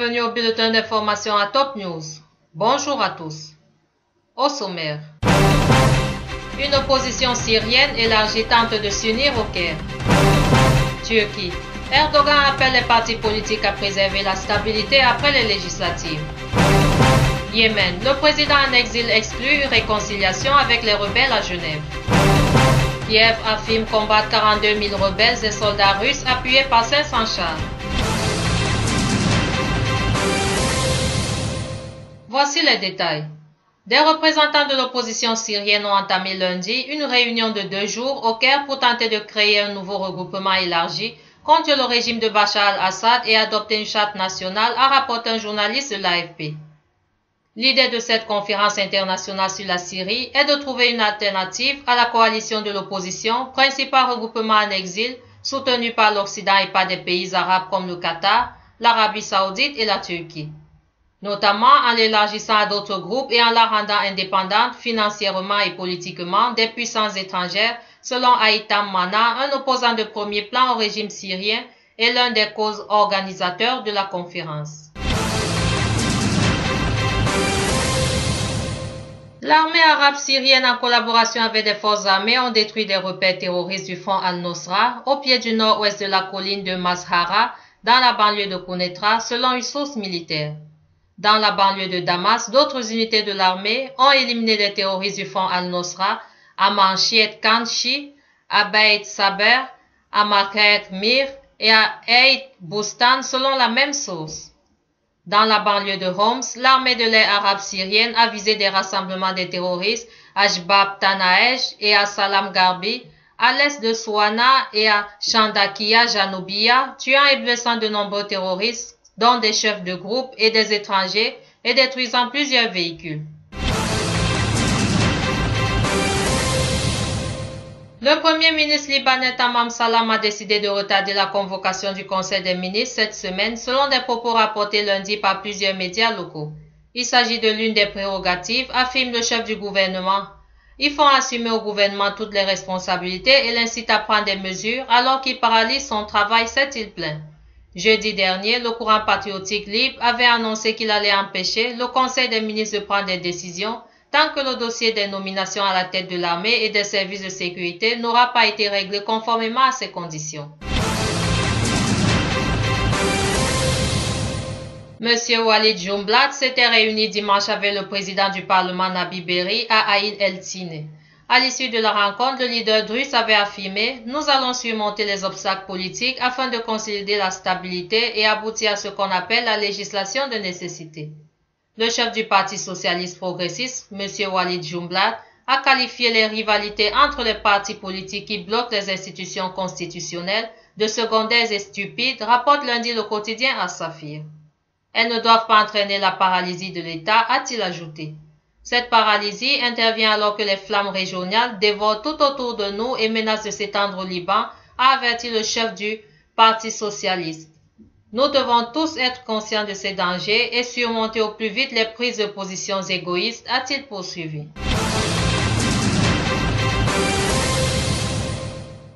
bienvenue au bulletin d'information à Top News. Bonjour à tous. Au sommaire. Une opposition syrienne élargie tente de s'unir au Caire. Turquie. Erdogan appelle les partis politiques à préserver la stabilité après les législatives. Yémen. Le président en exil exclut une réconciliation avec les rebelles à Genève. Kiev affirme combattre 42 000 rebelles et soldats russes appuyés par 500 chars. Voici les détails. Des représentants de l'opposition syrienne ont entamé lundi une réunion de 2 jours au Caire pour tenter de créer un nouveau regroupement élargi contre le régime de Bachar al-Assad et adopter une charte nationale, a rapporté un journaliste de l'AFP. L'idée de cette conférence internationale sur la Syrie est de trouver une alternative à la coalition de l'opposition, principal regroupement en exil, soutenu par l'Occident et par des pays arabes comme le Qatar, l'Arabie saoudite et la Turquie, notamment en l'élargissant à d'autres groupes et en la rendant indépendante financièrement et politiquement des puissances étrangères, selon Haitham Mana, un opposant de premier plan au régime syrien et l'un des causes organisateurs de la conférence. L'armée arabe syrienne, en collaboration avec des forces armées, ont détruit des repères terroristes du front Al-Nosra au pied du nord-ouest de la colline de Mazhara, dans la banlieue de Quneitra, selon une source militaire. Dans la banlieue de Damas, d'autres unités de l'armée ont éliminé les terroristes du front Al-Nosra à Manshiet Kanchi, à Beit Saber, à Market Mir et à Eid Boustan, selon la même source. Dans la banlieue de Homs, l'armée de l'air arabe syrienne a visé des rassemblements des terroristes à Jbab Tanaej et à Salam Garbi, à l'est de Souana et à Chandakia Janoubiya, tuant et blessant de nombreux terroristes, dont des chefs de groupe et des étrangers, et détruisant plusieurs véhicules. Le premier ministre libanais Tamam Salam a décidé de retarder la convocation du Conseil des ministres cette semaine, selon des propos rapportés lundi par plusieurs médias locaux. Il s'agit de l'une des prérogatives, affirme le chef du gouvernement. Ils font assumer au gouvernement toutes les responsabilités et l'incitent à prendre des mesures alors qu'il paralyse son travail, s'est-il plaint. Jeudi dernier, le courant patriotique libre avait annoncé qu'il allait empêcher le Conseil des ministres de prendre des décisions tant que le dossier des nominations à la tête de l'armée et des services de sécurité n'aura pas été réglé conformément à ces conditions. Monsieur Walid Jumblat s'était réuni dimanche avec le président du Parlement Nabi Berri à Aïn El-Tine. À l'issue de la rencontre, le leader druze avait affirmé « Nous allons surmonter les obstacles politiques afin de consolider la stabilité et aboutir à ce qu'on appelle la législation de nécessité ». Le chef du Parti socialiste progressiste, M. Walid Jumblat, a qualifié les rivalités entre les partis politiques qui bloquent les institutions constitutionnelles de secondaires et stupides, rapporte lundi le quotidien As-Safir. Elles ne doivent pas entraîner la paralysie de l'État, a-t-il ajouté. Cette paralysie intervient alors que les flammes régionales dévorent tout autour de nous et menacent de s'étendre au Liban, a averti le chef du Parti socialiste. Nous devons tous être conscients de ces dangers et surmonter au plus vite les prises de positions égoïstes, a-t-il poursuivi.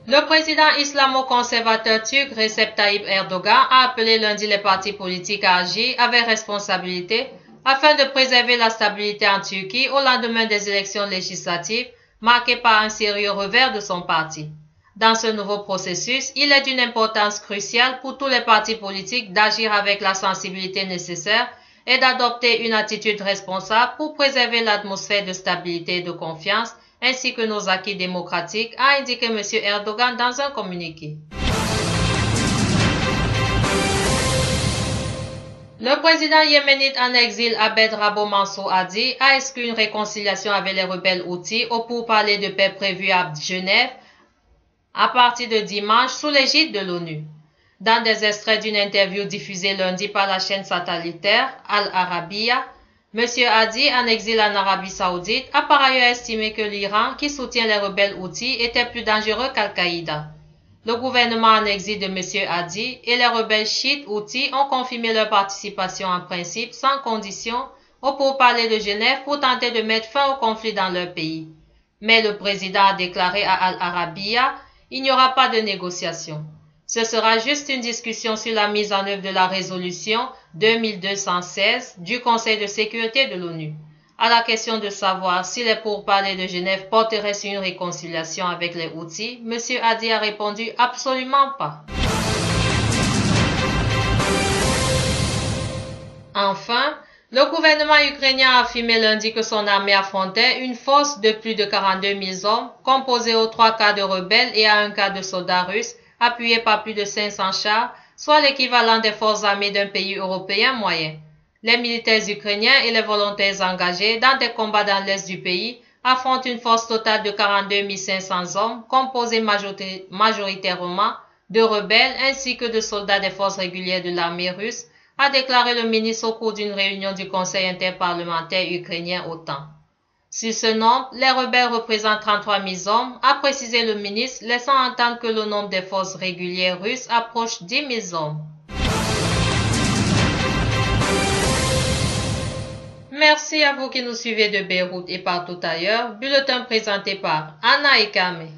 Le président islamo-conservateur turc Recep Tayyip Erdogan a appelé lundi les partis politiques à agir avec responsabilité afin de préserver la stabilité en Turquie au lendemain des élections législatives marquées par un sérieux revers de son parti. Dans ce nouveau processus, il est d'une importance cruciale pour tous les partis politiques d'agir avec la sensibilité nécessaire et d'adopter une attitude responsable pour préserver l'atmosphère de stabilité et de confiance, ainsi que nos acquis démocratiques, a indiqué M. Erdogan dans un communiqué. Le président yéménite en exil Abed Rabo Mansour Hadi a exclu une réconciliation avec les rebelles houthis au pourparlers de paix prévu à Genève à partir de dimanche sous l'égide de l'ONU. Dans des extraits d'une interview diffusée lundi par la chaîne satellitaire Al Arabiya, M. Hadi, en exil en Arabie saoudite, a par ailleurs estimé que l'Iran, qui soutient les rebelles houthis, était plus dangereux qu'Al-Qaïda. Le gouvernement en exil de M. Hadi et les rebelles chiites houthis ont confirmé leur participation en principe sans condition au pourparlers de Genève pour tenter de mettre fin au conflit dans leur pays. Mais le président a déclaré à Al Arabiya « Il n'y aura pas de négociation ». Ce sera juste une discussion sur la mise en œuvre de la résolution 2216 du Conseil de sécurité de l'ONU. À la question de savoir si les pourparlers de Genève porteraient sur une réconciliation avec les Houthis, M. Hadi a répondu absolument pas. Enfin, le gouvernement ukrainien a affirmé lundi que son armée affrontait une force de plus de 42 000 hommes, composée aux 3 quarts de rebelles et à 1 quart de soldats russes, appuyés par plus de 500 chars, soit l'équivalent des forces armées d'un pays européen moyen. Les militaires ukrainiens et les volontaires engagés dans des combats dans l'est du pays affrontent une force totale de 42 500 hommes, composée majoritairement de rebelles ainsi que de soldats des forces régulières de l'armée russe, a déclaré le ministre au cours d'une réunion du Conseil interparlementaire ukrainien OTAN. Sur ce nombre, les rebelles représentent 33 000 hommes, a précisé le ministre, laissant entendre que le nombre des forces régulières russes approche 10 000 hommes. Merci à vous qui nous suivez de Beyrouth et partout ailleurs. Bulletin présenté par Anna Ekame.